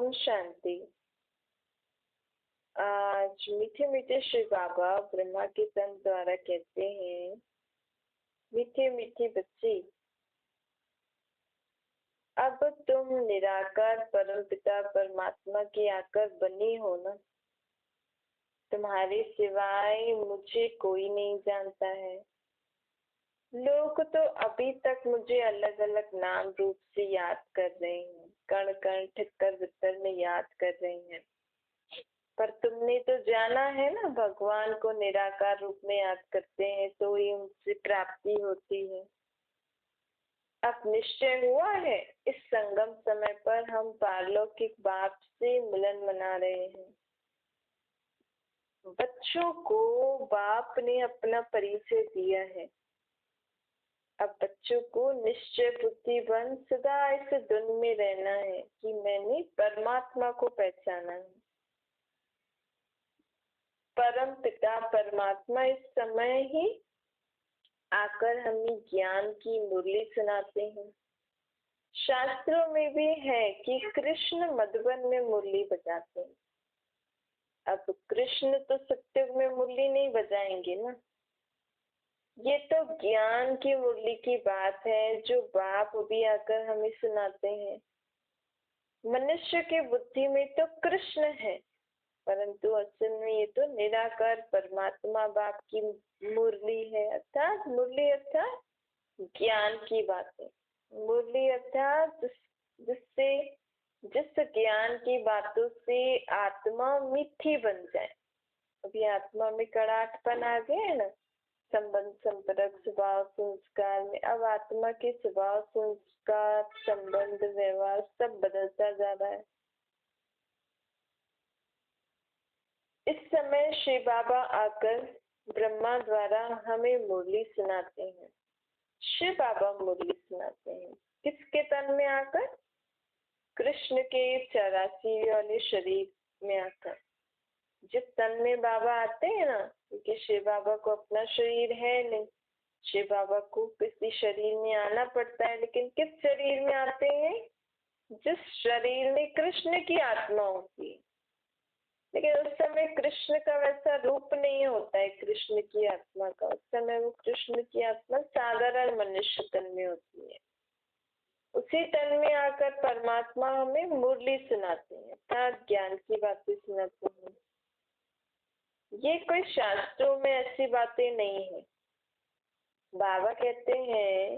ओम शांति। आज मीठे मीठे श्री बाबा ब्रह्मा के तन द्वारा कहते हैं, मीठे मीठे बच्चे, अब तुम निराकार परमपिता परमात्मा की आकर बनी हो ना। तुम्हारे सिवाय मुझे कोई नहीं जानता है। लोग तो अभी तक मुझे अलग अलग नाम रूप से याद कर रहे हैं, कण कण ठिक्कर बित्तर में याद कर रहे हैं, पर तुमने तो जाना है ना, भगवान को निराकार रूप में याद करते हैं तो ही उनसे प्राप्ति होती है। अब निश्चय हुआ है, इस संगम समय पर हम पारलौकिक बाप से मिलन मना रहे हैं। बच्चों को बाप ने अपना परिचय दिया है। अब बच्चों को निश्चय बुद्धि बन सदा इस धुन में रहना है कि मैंने परमात्मा को पहचाना है। परम पिता परमात्मा इस समय ही आकर हमें ज्ञान की मुरली सुनाते हैं। शास्त्रों में भी है कि कृष्ण मधुबन में मुरली बजाते हैं। अब कृष्ण तो सत्युग में मुरली नहीं बजाएंगे ना। ये तो ज्ञान की मुरली की बात है जो बाप भी आकर हमें सुनाते हैं। मनुष्य की बुद्धि में तो कृष्ण है, परंतु असल में ये तो निराकार परमात्मा बाप की मुरली है। अर्थात मुरली अर्थात ज्ञान की बातें। मुरली अर्थात जिससे जिस ज्ञान की बातों से आत्मा मीठी बन जाए। अभी आत्मा में कड़ाहटपन आ गया है ना, संबंध संपर्क स्वभाव संस्कार में। अब आत्मा के स्वभाव संस्कार संबंध व्यवहार सब बदलता जा रहा है। इस समय श्री बाबा आकर ब्रह्मा द्वारा हमें मुरली सुनाते हैं। शिव बाबा मुरली सुनाते हैं किसके तन में आकर? कृष्ण के 84 वाले शरीर में आकर। जिस तन में बाबा आते हैं ना, क्योंकि शिव बाबा को अपना शरीर है नहीं, शिव बाबा को किसी शरीर में आना पड़ता है। लेकिन किस शरीर में आते हैं? जिस शरीर में कृष्ण की आत्मा होती है। लेकिन उस समय कृष्ण का वैसा रूप नहीं होता है। कृष्ण की आत्मा का उस समय वो कृष्ण की आत्मा साधारण मनुष्य तन में होती है। उसी तन में आकर परमात्मा हमें मुरली सुनाते हैं, अर्थात ज्ञान की बातें सुनाते हैं। ये कोई शास्त्रों में ऐसी बातें नहीं है। बाबा कहते हैं,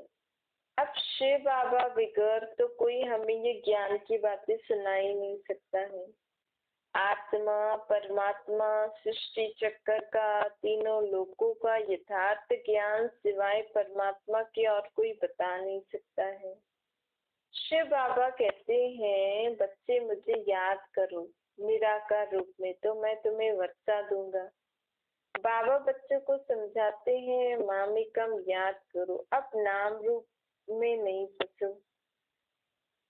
अब शिव बाबा बगैर तो कोई हमें ये ज्ञान की बातें सुना ही नहीं सकता है। आत्मा परमात्मा सृष्टि चक्कर का तीनों लोकों का यथार्थ ज्ञान सिवाय परमात्मा के और कोई बता नहीं सकता है। शिव बाबा कहते हैं, बच्चे मुझे याद करो निराकार रूप में तो मैं तुम्हें वर्षा दूंगा। बाबा बच्चों को समझाते हैं, मामिकम याद करो, अब नाम रूप में नहीं बचो।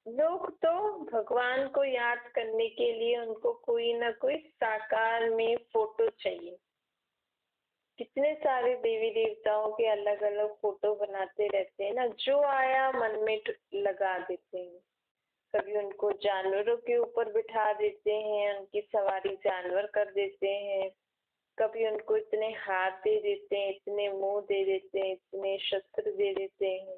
लोग तो भगवान को याद करने के लिए उनको कोई ना कोई साकार में फोटो चाहिए। कितने सारे देवी देवताओं के अलग अलग फोटो बनाते रहते हैं ना, जो आया मन में लगा देते हैं। कभी उनको जानवरों के ऊपर बिठा देते हैं, उनकी सवारी जानवर कर देते हैं। कभी उनको इतने हाथ दे देते हैं, इतने मुंह दे देते हैं, इतने शस्त्र दे देते हैं।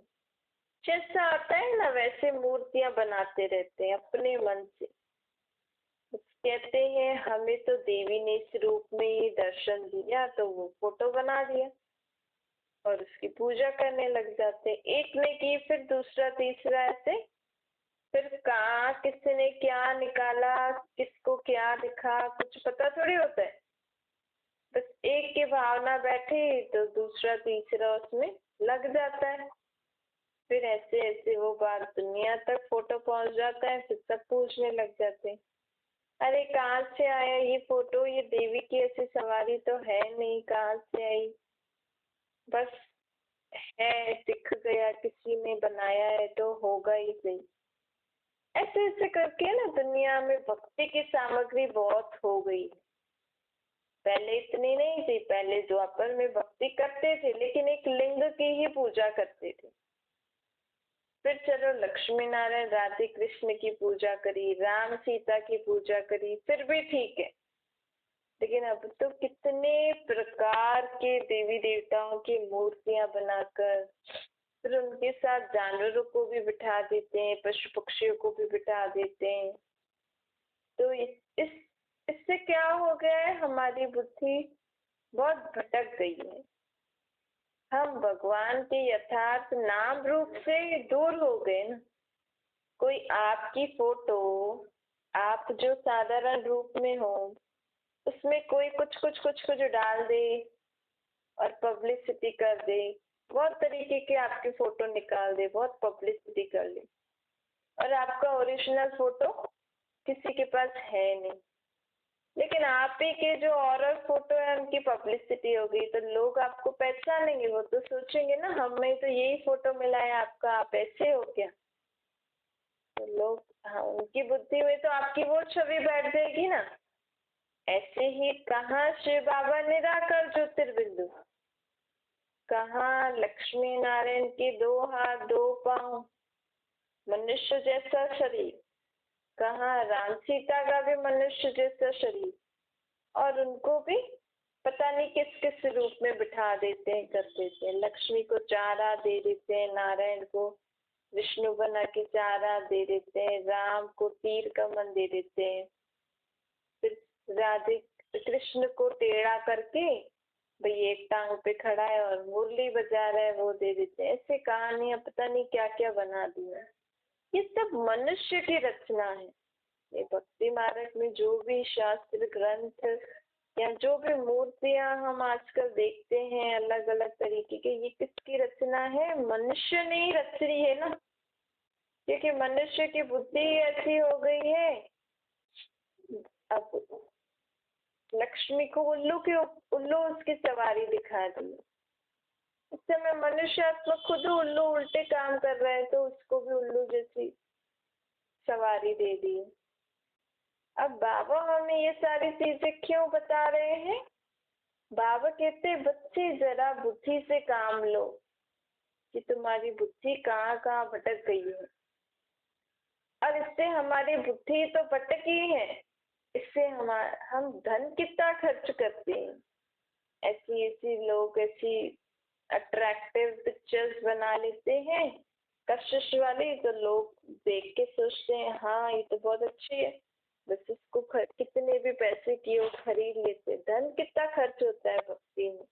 जैसा आता है ना वैसे मूर्तियां बनाते रहते हैं अपने मन से। कहते हैं हमें तो देवी ने इस रूप में ही दर्शन दिया, तो वो फोटो बना दिया और उसकी पूजा करने लग जाते हैं। एक ने की, फिर दूसरा तीसरा, ऐसे फिर कहाँ किसने क्या निकाला, किसको क्या दिखा, कुछ पता थोड़ी होता है। बस एक की भावना बैठी तो दूसरा तीसरा उसमें लग जाता है। फिर ऐसे ऐसे वो बात दुनिया तक फोटो पहुंच जाता है। फिर सब पूछने लग जाते हैं, अरे कहाँ से आया ये फोटो, ये देवी की ऐसी सवारी तो है नहीं, कहाँ से आई? बस है, दिख गया, किसी ने बनाया है तो होगा ही सही। ऐसे ऐसे करके ना दुनिया में भक्ति की सामग्री बहुत हो गई। पहले इतनी नहीं थी। पहले द्वापर में भक्ति करते थे, लेकिन एक लिंग की ही पूजा करते थे। फिर चलो लक्ष्मी नारायण राधे कृष्ण की पूजा करी, राम सीता की पूजा करी, फिर भी ठीक है। लेकिन अब तो कितने प्रकार के देवी देवताओं की मूर्तियां बनाकर फिर उनके साथ जानवरों को भी बिठा देते हैं, पशु पक्षियों को भी बिठा देते हैं। तो इससे क्या हो गया है, हमारी बुद्धि बहुत भटक गई है। हम भगवान के यथार्थ नाम रूप से दूर हो गए ना। कोई आपकी फोटो, आप जो साधारण रूप में हो, उसमें कोई कुछ कुछ कुछ कुछ डाल दे और पब्लिसिटी कर दे, बहुत तरीके के आपकी फोटो निकाल दे, बहुत पब्लिसिटी कर ले, और आपका ओरिजिनल फोटो किसी के पास है नहीं। लेकिन आप ही के जो और फोटो है उनकी पब्लिसिटी हो गई, तो लोग आपको पहचानेंगे। वो तो सोचेंगे ना, हमें तो यही फोटो मिला है आपका, आप ऐसे हो क्या। तो लोग, हाँ, उनकी बुद्धि में तो आपकी वो छवि बैठ जाएगी ना। ऐसे ही कहाँ शिव बाबा निराकार ज्योतिर्बिंदु, कहाँ लक्ष्मी नारायण के 2 हाथ 2 पांव, मनुष्य जैसा शरीर, कहाँ राम सीता का भी मनुष्य जैसा शरीर, और उनको भी पता नहीं किस किस रूप में बिठा देते हैं, कर देते हैं। लक्ष्मी को चारा दे देते हैं, नारायण को विष्णु बना के चारा दे देते हैं, राम को तीर कमन दे देते हैं, फिर राधे कृष्ण को टेढ़ा करके भाई एक टांग पे खड़ा है और मुरली बजा रहा है वो दे देते हैं। ऐसे कहानियां पता नहीं क्या क्या बना दी है। ये सब मनुष्य की रचना है। ये भक्ति मार्ग में जो भी शास्त्र ग्रंथ या जो भी मूर्तियां हम आजकल देखते हैं अलग अलग तरीके के, ये किसकी रचना है? मनुष्य ने ही रच रही है ना। क्योंकि मनुष्य की बुद्धि ऐसी हो गई है। अब लक्ष्मी को उल्लू उसकी सवारी दिखा दी। इस समय मनुष्य आत्मा खुद उल्लू उल्टे काम कर रहा है, तो उसको भी उल्लू जैसी सवारी दे दी। अब बाबा हमें ये सारी चीजें क्यों बता रहे हैं? बाबा कहते बच्चे जरा बुद्धि से काम लो, कि तुम्हारी बुद्धि कहाँ कहाँ भटक गई है। और इससे हमारी बुद्धि तो भटकी है, इससे हम धन कितना खर्च करते हैं। ऐसी ऐसी लोग ऐसी अट्रैक्टिव पिक्चर्स बना लेते हैं कशिश वाली, तो लोग देख के सोचते हैं हाँ ये तो बहुत अच्छी है, बस इसको कितने भी पैसे की वो खरीद लेते। धन कितना खर्च होता है भक्ति में,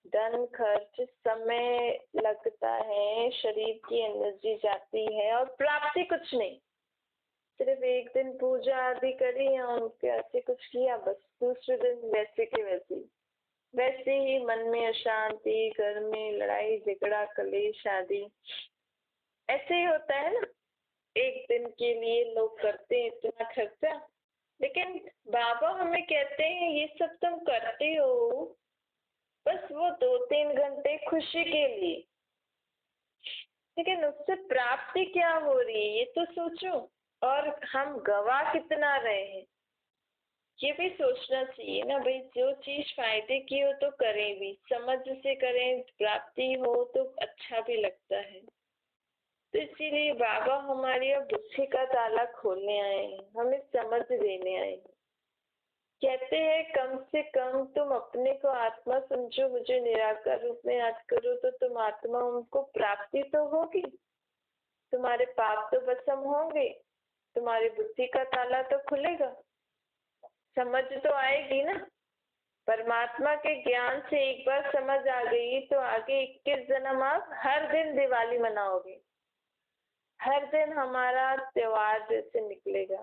धन खर्च, समय लगता है, शरीर की एनर्जी जाती है, और प्राप्ति कुछ नहीं। सिर्फ एक दिन पूजा आदि करी या उनके ऐसे कुछ किया, बस दूसरे दिन वैसे के वैसे ही मन में अशांति, घर में लड़ाई झगड़ा कलेश आदि ऐसे ही होता है ना। एक दिन के लिए लोग करते हैं इतना खर्चा, लेकिन बाबा हमें कहते हैं ये सब तुम करते हो बस वो 2-3 घंटे खुशी के लिए, लेकिन उससे प्राप्ति क्या हो रही है ये तो सोचो। और हम गवा कितना रहे हैं ये भी सोचना चाहिए ना भाई। जो चीज फायदे की हो तो करें भी, समझ से करें, प्राप्ति हो तो अच्छा भी लगता है। तो इसीलिए बाबा हमारी अब बुद्धि का ताला खोलने आए हैं, हमें समझ देने आए हैं। कहते हैं कम से कम तुम अपने को आत्मा समझो, मुझे निराकार रूप में याद करो, तो तुम आत्मा, उनको प्राप्ति तो होगी, तुम्हारे पाप तो भस्म होंगे, तुम्हारी बुद्धि का ताला तो खुलेगा, समझ तो आएगी ना। परमात्मा के ज्ञान से एक बार समझ आ गई तो आगे 21 जन्म आप हर दिन दिवाली मनाओगे, हर दिन हमारा त्योहार जैसे निकलेगा,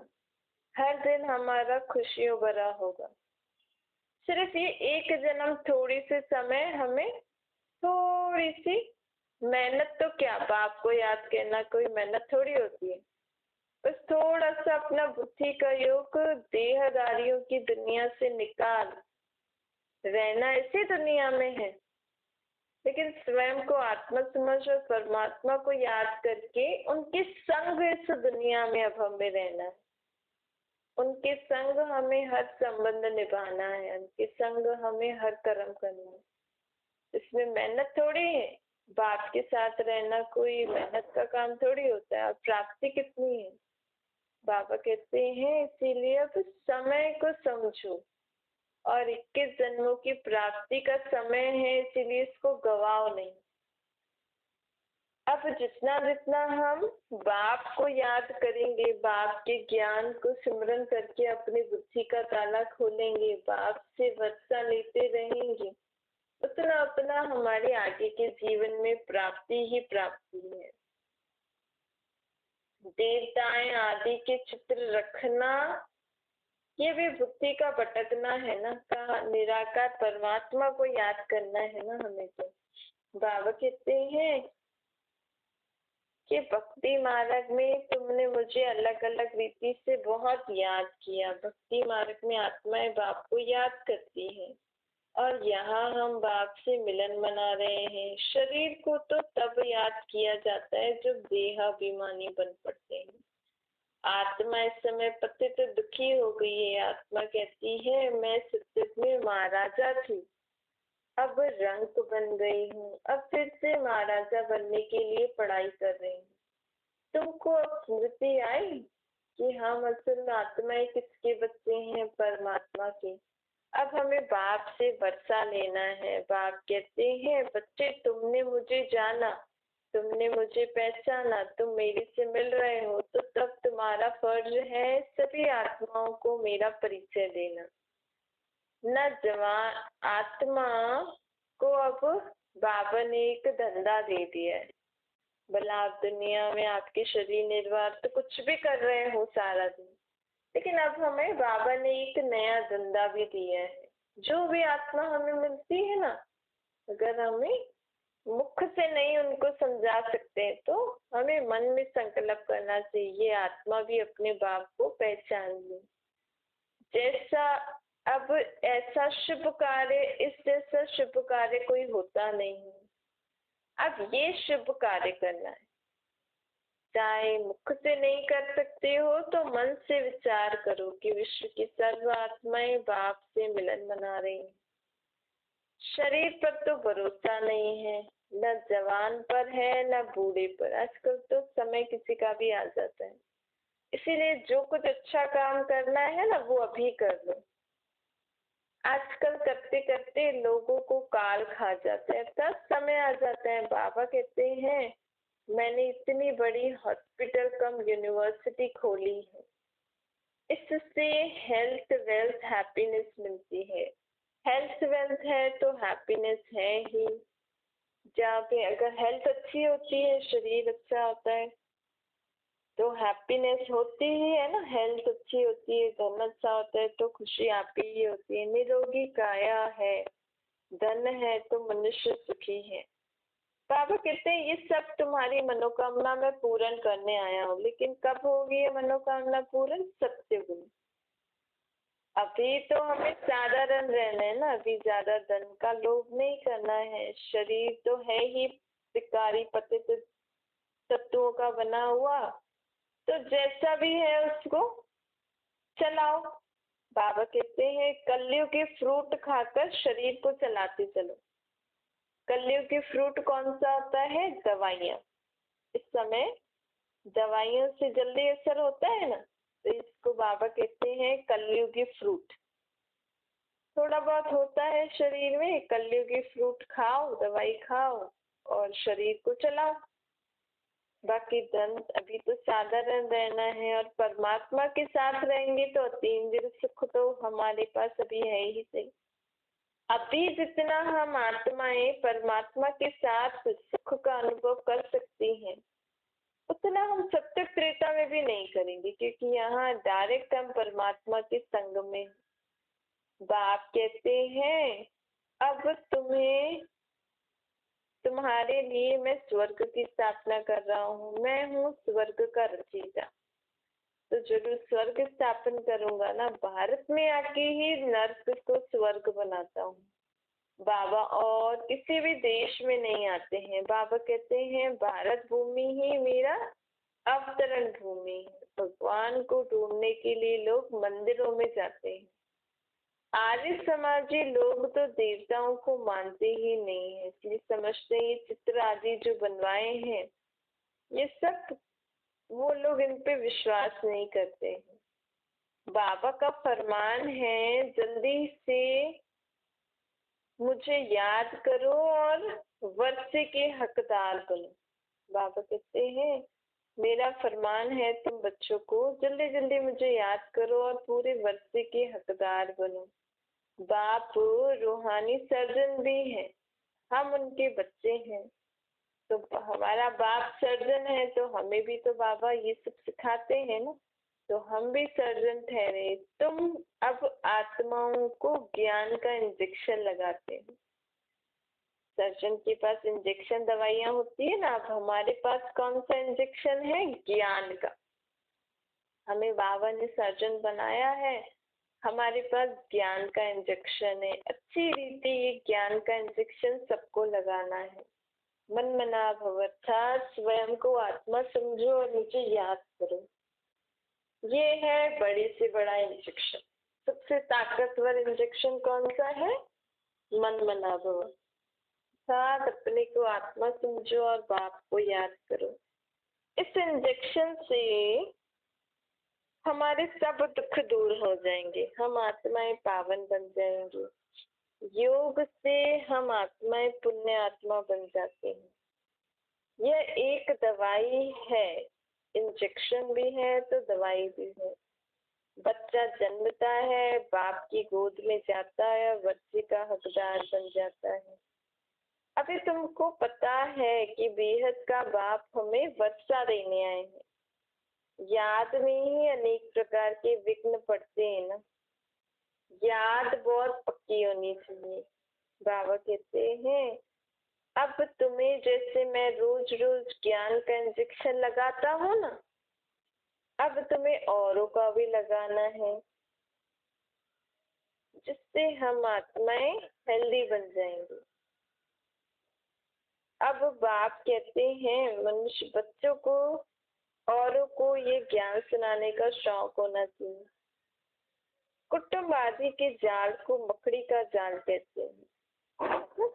हर दिन हमारा खुशियों भरा होगा। सिर्फ ये एक जन्म थोड़ी सी समय हमें थोड़ी सी मेहनत, तो क्या बाप को याद करना कोई मेहनत थोड़ी होती है, बस थोड़ा सा अपना बुद्धि का योग देहदारियों की दुनिया से निकाल, रहना इसी दुनिया में है, लेकिन स्वयं को आत्मा समझ और परमात्मा को याद करके उनके संग इस दुनिया में अब हमें रहना है। उनके संग हमें हर संबंध निभाना है, उनके संग हमें हर कर्म करना है। इसमें मेहनत थोड़ी है, बाप के साथ रहना कोई मेहनत का काम थोड़ी होता है। और प्राप्ति कितनी है, बाबा कहते हैं इसीलिए अब समय को समझो, और 21 जन्मों की प्राप्ति का समय है, इसीलिए इसको गवाओ नहीं। अब जितना जितना हम बाप को याद करेंगे, बाप के ज्ञान को सिमरन करके अपनी बुद्धि का ताला खोलेंगे, बाप से वर्षा लेते रहेंगे, उतना उतना हमारे आगे के जीवन में प्राप्ति ही प्राप्ति है। देवताएं आदि के चित्र रखना ये भी बुद्धि का भटकना है ना, का निराकार परमात्मा को याद करना है ना हमें। तो बाबा कहते हैं कि भक्ति मार्ग में तुमने मुझे अलग अलग रीति से बहुत याद किया। भक्ति मार्ग में आत्माएं बाप को याद करती हैं, और यहाँ हम बाप से मिलन मना रहे हैं। शरीर को तो तब याद किया जाता है जब देहाभिमानी बन पड़ते हैं। आत्मा इस समय पतित दुखी हो गई है। आत्मा कहती है मैं सतयुग में महाराजा थी, अब रंक बन गई हूँ, अब फिर से महाराजा बनने के लिए पढ़ाई कर रही हूँ। तुमको अब स्मृति आई कि हम असल में आत्माएं किसके बच्चे हैं, परमात्मा के। अब हमें बाप से वर्षा लेना है। बाप कहते हैं बच्चे तुमने मुझे जाना, तुमने मुझे पहचाना, तुम मेरे से मिल रहे हो, तो तब तुम्हारा फर्ज है सभी आत्माओं को मेरा परिचय देना। न जवान आत्मा को अब बाबा ने एक धंधा दे दिया है। भला आप दुनिया में आपके शरीर निर्वाह तो कुछ भी कर रहे हो सारा दिन, लेकिन अब हमें बाबा ने एक नया धंधा भी दिया है। जो भी आत्मा हमें मिलती है ना, अगर हमें मुख से नहीं उनको समझा सकते तो हमें मन में संकल्प करना चाहिए, ये आत्मा भी अपने बाप को पहचान ले। जैसा अब ऐसा शुभ कार्य, इस जैसा शुभ कार्य कोई होता नहीं। अब ये शुभ कार्य करना है, चाहे मुख से नहीं कर सकते हो तो मन से विचार करो कि विश्व की सर्व आत्माएं बाप से मिलन मना रही हैं। शरीर पर तो भरोसा नहीं है, न जवान पर है न बूढ़े पर। आजकल तो समय किसी का भी आ जाता है, इसीलिए जो कुछ अच्छा काम करना है ना वो अभी कर लो। आजकल करते करते लोगों को काल खा जाता है, तब समय आ जाता है। बाबा कहते हैं मैंने इतनी बड़ी हॉस्पिटल कम यूनिवर्सिटी खोली है, इससे हेल्थ वेल्थ हैप्पीनेस मिलती है। हेल्थ वेल्थ है तो हैप्पीनेस है ही। जहाँ पे अगर हेल्थ अच्छी होती है, शरीर अच्छा होता है, तो हैप्पीनेस होती ही है ना। हेल्थ अच्छी होती है, धन अच्छा होता है तो खुशी आपकी ही होती है। निरोगी काया है, धन है तो मनुष्य सुखी है। बाबा कहते हैं ये सब तुम्हारी मनोकामना में पूर्ण करने आया हूँ, लेकिन कब होगी ये मनोकामना पूर्ण? सत्युग में। अभी तो हमें साधारण रहना है ना, अभी ज्यादा धन का लोभ नहीं करना है। शरीर तो है ही विकारी पतित तत्वों का बना हुआ, तो जैसा भी है उसको चलाओ। बाबा कहते हैं कलयुग के फ्रूट खाकर शरीर को चलाते चलो। कलयुग की फ्रूट कौन सा होता है? दवाइयाँ। इस समय दवाइयों से जल्दी असर होता है ना, तो इसको बाबा कहते हैं कलयुगी फ्रूट। थोड़ा बहुत होता है शरीर में, कलयुगी फ्रूट खाओ, दवाई खाओ और शरीर को चलाओ। बाकी धन अभी तो साधारण रहना है, और परमात्मा के साथ रहेंगे तो अतीन्द्रिय सुख तो हमारे पास अभी है ही सही। अभी जितना हम आत्माएं परमात्मा के साथ सुख का अनुभव कर सकती हैं, उतना हम सत्य त्रेता में भी नहीं करेंगे, क्योंकि यहाँ डायरेक्ट हम परमात्मा के संग में। बाप कहते हैं अब तुम्हें, तुम्हारे लिए मैं स्वर्ग की स्थापना कर रहा हूँ। मैं हूँ स्वर्ग का रचयिता, तो जरूर स्वर्ग स्थापन करूंगा ना। भारत में आके ही नर्क को स्वर्ग बनाता हूँ। बाबा और किसी भी देश में नहीं आते हैं। बाबा कहते हैं भारत भूमि ही मेरा अवतरण भूमि है। भगवान को ढूंढने के लिए लोग मंदिरों में जाते हैं, आर्य समाजी लोग तो देवताओं को मानते ही नहीं है, इसलिए समझते हैं ये चित्र आदि जो बनवाए हैं ये सब, वो लोग इन पे विश्वास नहीं करते हैं। बाबा का फरमान है जल्दी से मुझे याद करो और वर्षे के हकदार बनो। बाबा कहते हैं मेरा फरमान है तुम बच्चों को जल्दी जल्दी मुझे याद करो और पूरे वर्षे के हकदार बनो। बाप रूहानी सर्जन भी है, हम उनके बच्चे हैं, तो हमारा बाप सर्जन है तो हमें भी तो बाबा ये सब सिखाते हैं ना, तो हम भी सर्जन ठहरे। तुम अब आत्माओं को ज्ञान का इंजेक्शन लगाते हैं। सर्जन के पास इंजेक्शन दवाइयां होती है ना, अब हमारे पास कौन सा इंजेक्शन है? ज्ञान का। हमें बाबा ने सर्जन बनाया है, हमारे पास ज्ञान का इंजेक्शन है। अच्छी रीति ये ज्ञान का इंजेक्शन सबको लगाना है। मन मना भव, अर्थात स्वयं को आत्मा समझो और मुझे याद करो। ये है बड़े से बड़ा इंजेक्शन। सबसे ताकतवर इंजेक्शन कौन सा है? मन मना भव, अर्थात अपने को आत्मा समझो और बाप को याद करो। इस इंजेक्शन से हमारे सब दुख दूर हो जाएंगे, हम आत्माएं पावन बन जाएंगे। योग से हम आत्माएं पुण्य आत्मा बन जाते हैं। यह एक दवाई है, इंजेक्शन भी है तो दवाई भी है। बच्चा जन्मता है, बाप की गोद में जाता है, बच्चे का हकदार बन जाता है। अभी तुमको पता है कि बेहद का बाप हमें वर्षा देने आए हैं। याद में ही अनेक प्रकार के विघ्न पड़ते हैं ना, याद बहुत पक्की होनी चाहिए। बाबा कहते हैं अब तुम्हें जैसे मैं रोज रोज ज्ञान का इंजेक्शन लगाता हूँ ना, अब तुम्हें औरों का भी लगाना है, जिससे हम आत्माएं हेल्दी बन जाएंगे। अब बाप कहते हैं मनुष्य बच्चों को, औरों को ये ज्ञान सुनाने का शौक होना चाहिए। कुटुंब आदि के जाल को मकड़ी का जाल कहते हैं।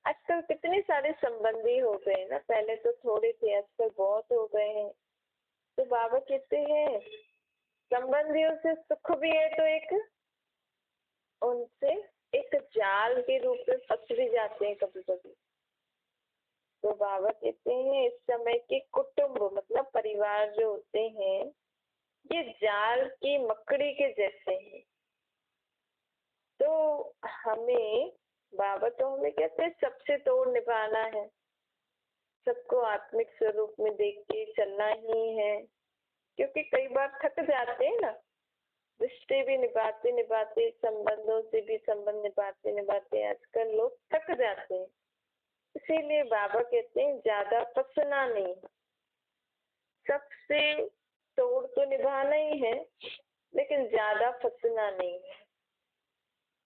आजकल कितने सारे संबंधी हो गए ना, पहले तो थोड़े थे, आजकल बहुत हो गए हैं। तो बाबा कहते हैं संबंधियों से सुख भी है तो एक उनसे एक जाल के रूप में फंस भी जाते हैं कभी कभी। तो बाबा कहते हैं इस समय के कुटुंब मतलब परिवार जो होते हैं ये जाल की मकड़ी के जैसे हैं। तो हमें बाबा तो हमें कहते हैं सबसे तोड़ निभाना है, सबको आत्मिक स्वरूप में देख के चलना ही है। क्योंकि कई बार थक जाते हैं ना, रिश्ते भी निभाते निभाते, संबंधों से भी संबंध निभाते निभाते आजकल लोग थक जाते हैं। इसीलिए बाबा कहते हैं ज्यादा फंसना नहीं, सबसे तोड़ तो निभाना ही है लेकिन ज्यादा फंसना नहीं है।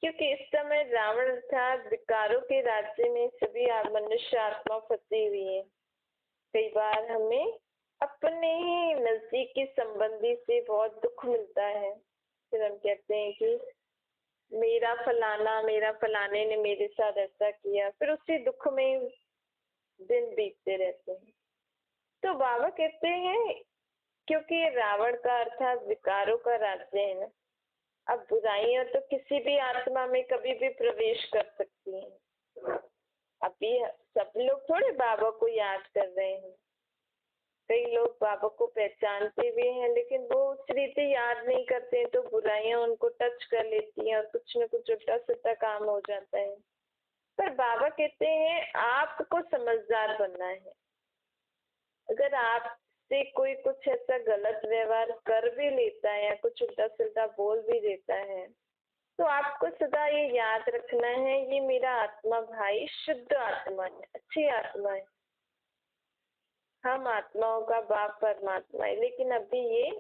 क्योंकि इस समय रावण अर्थात विकारों के राज्य में सभी मनुष्य आत्मा फंसी हुई है। कई बार हमें अपने ही नजदीकी संबंधी से बहुत दुख मिलता है, फिर हम कहते हैं कि मेरा फलाने ने मेरे साथ ऐसा किया, फिर उसी दुख में दिन बीतते रहते हैं। तो बाबा कहते हैं क्योंकि रावण का अर्थात विकारों का राज्य है ना, अब बुराइयां तो किसी भी आत्मा में कभी भी प्रवेश कर सकती हैं। अभी सब लोग थोड़े बाबा को याद कर रहे हैं, कई लोग बाबा को पहचानते भी हैं लेकिन वो उस रीति याद नहीं करते हैं, तो बुराइयां उनको टच कर लेती हैं और कुछ न कुछ उल्टा सीधा काम हो जाता है। पर बाबा कहते हैं आपको समझदार बनना है। अगर आपसे कोई कुछ ऐसा गलत व्यवहार कर भी लेता है या कुछ उल्टा सीधा बोल भी देता है, तो आपको सदा ये याद रखना है ये मेरा आत्मा भाई शुद्ध आत्मा है, अच्छी आत्मा है। हम आत्माओं का बाप परमात्मा है, लेकिन अभी ये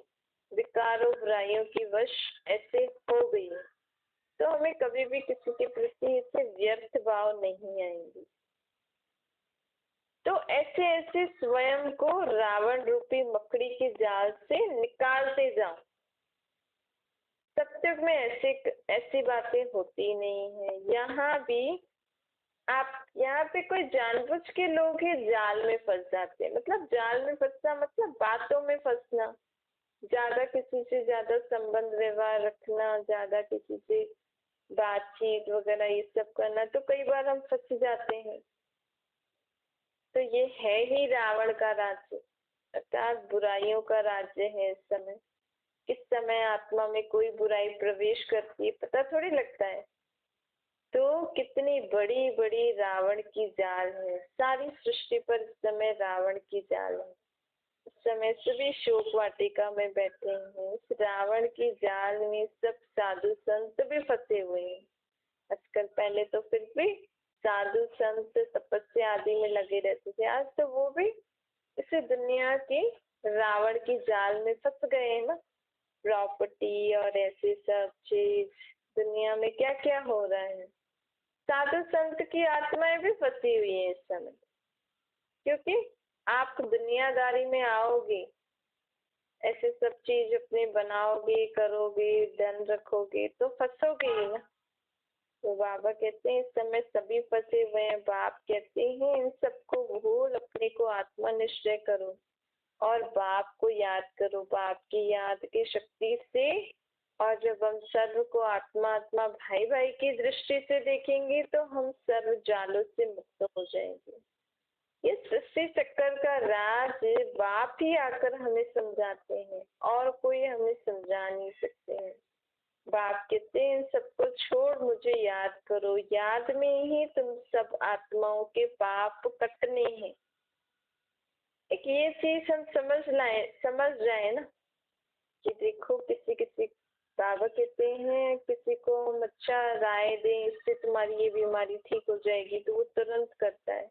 विकारों बुराइयों की वश ऐसे हो गई है, तो हमें कभी भी किसी के प्रति ऐसे व्यर्थ भाव नहीं आएंगे। तो ऐसे ऐसे स्वयं को रावण रूपी मकड़ी के जाल से निकालते जाओ। सत्य सत्युग में ऐसी बातें होती नहीं है। यहाँ भी आप यहाँ पे कोई जानबूझ के लोग ही जाल में फंस जाते हैं। मतलब जाल में फंसना मतलब बातों में फंसना, ज्यादा किसी से ज्यादा संबंध व्यवहार रखना, ज्यादा किसी से बातचीत वगैरह ये सब करना, तो कई बार हम फंस जाते हैं। तो ये है ही रावण का राज्य, अर्थात बुराइयों का राज्य है। इस समय किस समय आत्मा में कोई बुराई प्रवेश करती है पता थोड़ी लगता है। तो कितनी बड़ी बड़ी रावण की जाल है, सारी सृष्टि पर इस समय रावण की जाल है। इस समय सभी शोक वाटिका में बैठे हैं, इस रावण की जाल में सब साधु संत भी फंसे हुए हैं आजकल। पहले तो फिर भी साधु संत तपस्या आदि में लगे रहते थे, आज तो वो भी इस दुनिया की रावण की जाल में फंस गए हैं ना। प्रॉपर्टी और ऐसे सब चीज, दुनिया में क्या क्या हो रहा है। साधु संत की आत्माएं भी फंसी हुई है इस समय, क्योंकि आप दुनियादारी में आओगे, ऐसे सब चीज अपने बनाओगे, करोगे, धन रखोगे तो फंसोगे ही ना। तो बाबा कहते हैं इस समय सभी फंसे हुए हैं। बाप कहते हैं इन सबको भूल अपने को आत्मा निश्चय करो और बाप को याद करो। बाप की याद की शक्ति से, और जब हम सर्व को आत्मा आत्मा भाई भाई की दृष्टि से देखेंगे तो हम सर्व जालों से मुक्त हो जाएंगे। ये सृष्टि चक्कर का राज बाप ही आकर हमें समझाते हैं, और कोई हमें समझा नहीं सकते हैं। बाप कहते हैं सबको छोड़ मुझे याद करो, याद में ही तुम सब आत्माओं के पाप कटने हैं। एक ये चीज हम समझ जाए ना कि देखो किसी किसी, बाबा कहते हैं किसी को हम अच्छा राय दें इससे तुम्हारी ये बीमारी ठीक हो जाएगी तो वो तुरंत करता है।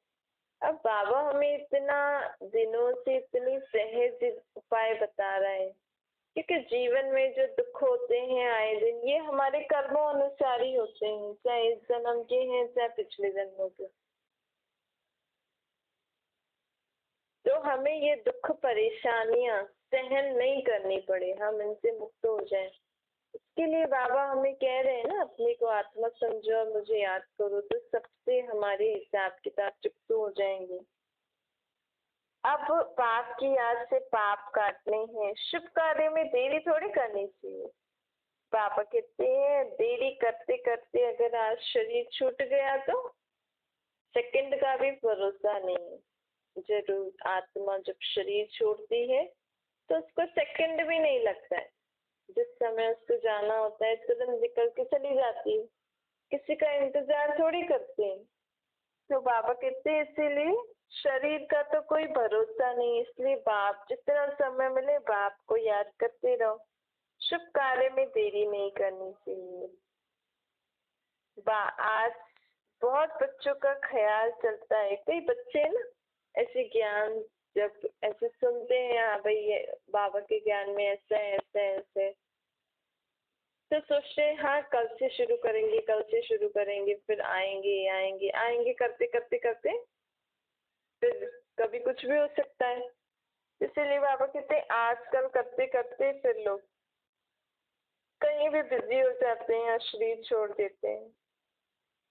अब बाबा हमें इतना दिनों से इतनी सहज उपाय बता रहा है, क्योंकि जीवन में जो दुख होते हैं आए दिन ये हमारे कर्मों अनुसार ही होते हैं, चाहे इस जन्म के हैं चाहे पिछले जन्मों के। तो हमें ये दुख परेशानियां सहन नहीं करनी पड़े, हम इनसे मुक्त हो जाएं। इसके लिए बाबा हमें कह रहे हैं ना अपने को आत्मा समझो और मुझे याद करो, तो सबसे हमारे हिसाब किताब चुकते हो जाएंगे। अब पाप की याद से पाप काटने हैं, शुभ कार्य में देरी थोड़ी करनी चाहिए। बाबा कहते हैं देरी करते करते अगर आज शरीर छूट गया तो सेकंड का भी भरोसा नहीं है। जरूर आत्मा जब शरीर छोड़ती है तो उसको सेकंड भी नहीं लगता है, जिस समय उसको जाना होता है तुरंत निकल के चली जाती है, किसी का इंतजार थोड़ी करते हैं। तो बाबा कहते हैं इसीलिए शरीर का तो कोई भरोसा नहीं, इसलिए बाप जितना समय मिले बाप को याद करते रहो, शुभ कार्य में देरी नहीं करनी चाहिए। आज बहुत बच्चों का ख्याल चलता है, कई बच्चे ना ऐसे ज्ञान जब ऐसे सुनते हैं हाँ भाई ये बाबा के ज्ञान में ऐसा है ऐसा है ऐसा है, तो सोचते हैं हाँ कल से शुरू करेंगे कल से शुरू करेंगे, फिर आएंगे आएंगे आएंगे करते करते करते फिर कभी कुछ भी हो सकता है। इसीलिए बाबा कहते हैं आजकल करते करते फिर लोग कहीं भी बिजी हो जाते हैं, शरीर छोड़ देते हैं।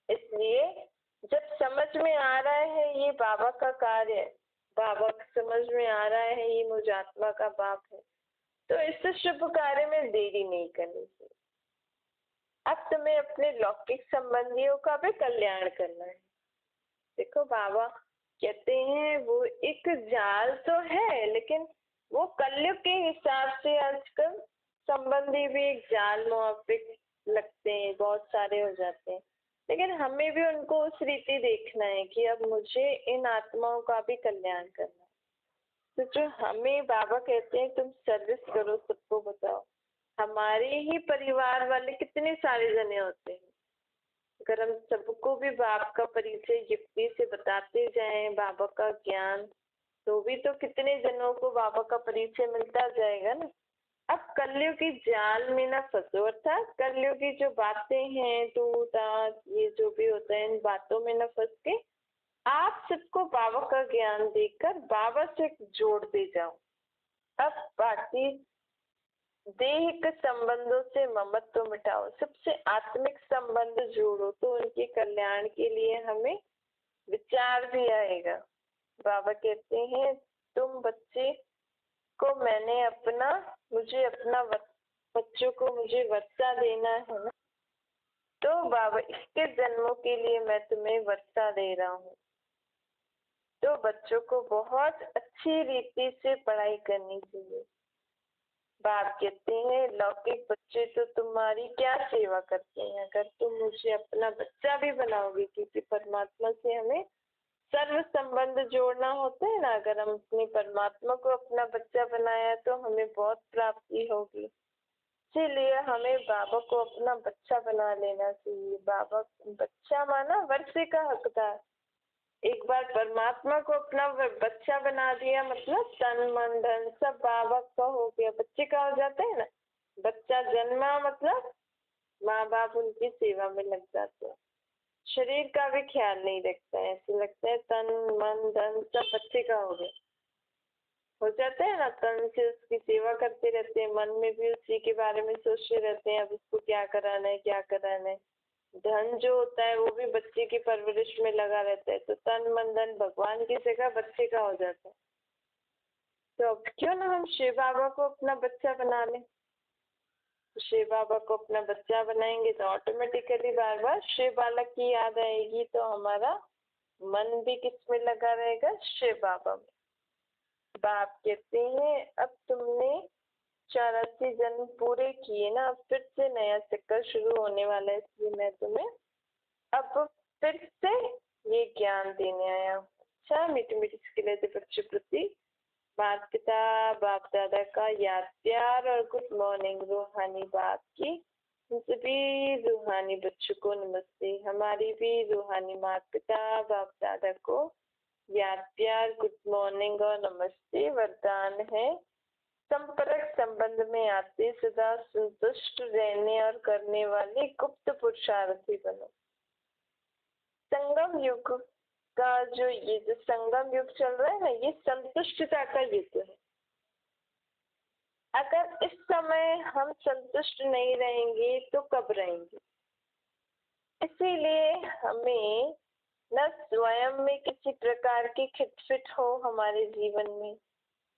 इसलिए जब समझ में आ रहा है ये बाबा का कार्य है, बाबा समझ में आ रहा है ये मुझ आत्मा का बाप है, तो इस शुभ कार्य में देरी नहीं करनी चाहिए। अब तुम्हें अपने लौकिक संबंधियों का भी कल्याण करना है। देखो बाबा कहते हैं वो एक जाल तो है, लेकिन वो कलयुग के हिसाब से आजकल संबंधी भी एक जाल मुआफिक लगते हैं, बहुत सारे हो जाते हैं। लेकिन हमें भी उनको उस रीति देखना है कि अब मुझे इन आत्माओं का भी कल्याण करना है। तो जो हमें बाबा कहते हैं तुम सर्विस करो, सबको बताओ, हमारे ही परिवार वाले कितने सारे जने होते हैं, अगर हम सबको भी बाप का परिचय युक्ति से बताते जाएं, बाबा का ज्ञान, तो भी तो कितने जनों को बाबा का परिचय मिलता जाएगा ना। अब कलयुग की जाल में ना फंसो, अर्थात कलयुग की जो बातें हैं टूट ये जो भी होता है इन बातों में ना फंस के आप सबको बाबा का ज्ञान देकर बाबा से जोड़ते जाओ। अब बाकी देहिक संबंधों से ममत्व मिटाओ, सबसे आत्मिक संबंध जोड़ो, तो उनके कल्याण के लिए हमें विचार भी आएगा। बाबा कहते हैं तुम बच्चे को मुझे अपना बच्चों को मुझे वर्षा देना है ना, तो बाबा इसके जन्मों के लिए मैं तुम्हें वर्षा दे रहा हूँ। तो बच्चों को बहुत अच्छी रीति से पढ़ाई करनी चाहिए। बाप कहते हैं लौकिक बच्चे तो तुम्हारी क्या सेवा करते हैं, अगर तुम मुझे अपना बच्चा भी बनाओगे, क्योंकि परमात्मा से हमें सर्व संबंध जोड़ना होता है ना। अगर हम अपने परमात्मा को अपना बच्चा बनाया तो हमें बहुत प्राप्ति होगी। इसीलिए हमें बाबा को अपना बच्चा बना लेना चाहिए। बाबा बच्चा माना वर्षे का हकदार। एक बार परमात्मा को अपना बच्चा बना दिया मतलब तन मन धन सब बाबा का हो गया, बच्चे का हो जाता है ना। बच्चा जन्मा मतलब माँ बाप उनकी सेवा में लग जाते हैं, शरीर का भी ख्याल नहीं रखता है, ऐसे लगता है तन मन धन सब बच्चे का हो जाता है ना। तन से उसकी सेवा करते रहते हैं, मन में भी उसी के बारे में सोचते रहते हैं, अब इसको क्या कराना है क्या कराना है। धन जो होता है वो भी बच्चे की परवरिश में लगा रहता है, तो तन मन धन भगवान की जगह बच्चे का हो जाता है। तो अब क्यों ना हम शिव बाबा को अपना बच्चा बना लें। शिव बाबा को अपना बच्चा बनाएंगे तो ऑटोमेटिकली बार बार शिव बालक की याद आएगी, तो हमारा मन भी किस में लगा रहेगा, शिव बाबा में। बाप कहते हैं अब तुमने 84 जन्म पूरे किए ना, अब फिर से नया चक्कर शुरू होने वाला है, इसलिए मैं तुम्हें अब फिर से ये ज्ञान देने आया हूँ। अच्छा मीठी मीठी स्किलेते बच्चों प्रति माता पिता बाप दादा का याद प्यार और गुड मॉर्निंग रूहानी बाप की सभी रूहानी बच्चों को नमस्ते। हमारी भी रूहानी माता पिता बाप दादा को याद प्यार गुड मॉर्निंग और नमस्ते। वरदान है संपर्क संबंध में आते सदा संतुष्ट रहने और करने वाले गुप्त पुरुषार्थी बनो। संगम युग का ये जो संगम युग चल रहा है ना, ये संतुष्टता का युग है। अगर इस समय हम संतुष्ट नहीं रहेंगे तो कब रहेंगे। इसीलिए हमें न स्वयं में किसी प्रकार की खिटपिट हो हमारे जीवन में,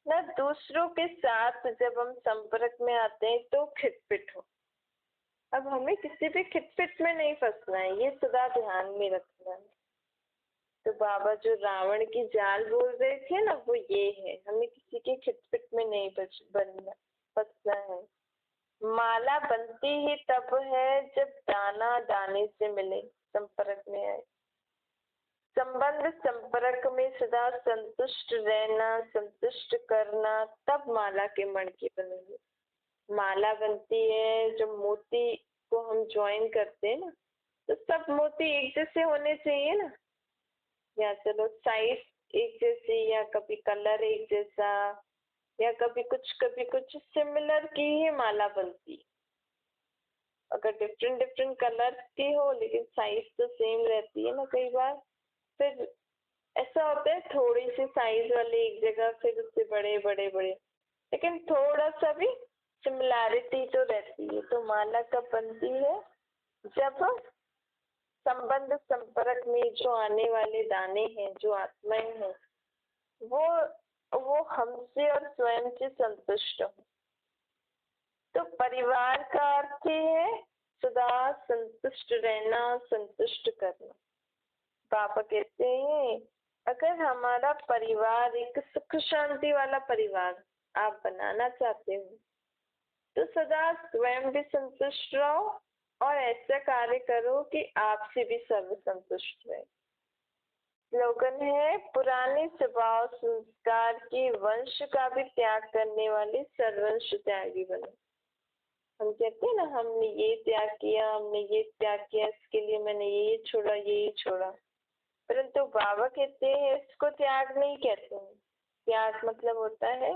न दूसरों के साथ जब हम संपर्क में आते हैं तो खिटपिट हो। अब हमें किसी भी खिटपिट में नहीं फंसना है, ये सदा ध्यान में रखना है। तो बाबा जो रावण की जाल बोल रहे थे ना, वो ये है, हमें किसी के खिटपिट में नहीं फंसना है। माला बनती ही तब है जब दाना दाने से मिले, संपर्क में आए। संबंध संपर्क में सदा संतुष्ट रहना, संतुष्ट करना, तब माला के मणके बनेंगे। माला बनती है जब मोती को हम ज्वाइन करते हैं ना, तो सब मोती एक जैसे होने चाहिए ना, या चलो साइज एक जैसी, या कभी कलर एक जैसा, या कभी कुछ सिमिलर की ही माला बनती। अगर डिफरेंट डिफरेंट कलर की हो लेकिन साइज तो सेम रहती है ना, कई बार फिर ऐसा होता है थोड़ी सी साइज वाले एक जगह, फिर उससे बड़े बड़े बड़े, लेकिन थोड़ा सा भी सिमिलैरिटी तो रहती है। तो माला कब बनती है, जब संबंध संपर्क में जो आने वाले दाने हैं, जो आत्माएं हैं, वो हमसे और स्वयं से संतुष्ट हो। तो परिवार का अर्थ ही है सदा संतुष्ट रहना, संतुष्ट करना। पापा कहते हैं अगर हमारा परिवार एक सुख शांति वाला परिवार आप बनाना चाहते हो, तो सदा स्वयं भी संतुष्ट रहो और ऐसा कार्य करो कि आपसे भी सर्व संतुष्ट रहे। स्लोगन है पुराने स्वभाव संस्कार की वंश का भी त्याग करने वाले सर्वंश त्यागी बनो। हम कहते हैं ना हमने ये त्याग किया, हमने ये त्याग किया, इसके लिए मैंने ये छोड़ा, ये छोड़ा, परंतु बाबा कहते हैं इसको त्याग नहीं कहते हैं। त्याग मतलब होता है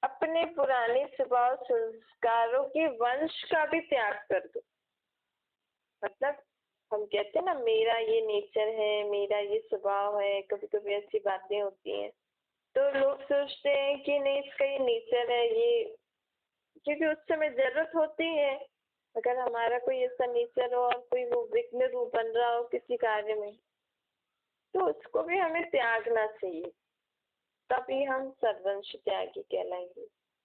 अपने पुराने स्वभाव संस्कारों के वंश का भी त्याग कर दो। मतलब हम कहते हैं ना मेरा ये नेचर है, मेरा ये स्वभाव है, कभी कभी ऐसी बातें होती हैं तो लोग सोचते हैं कि नहीं इसका ये नेचर है, क्योंकि उस समय जरूरत होती है। अगर हमारा कोई ऐसा नेचर हो और कोई वो विघ्न रूप बन रहा हो किसी कार्य में, तो उसको भी हमें त्यागना चाहिए, तभी हम सर्वंश त्यागी कहलाएंगे।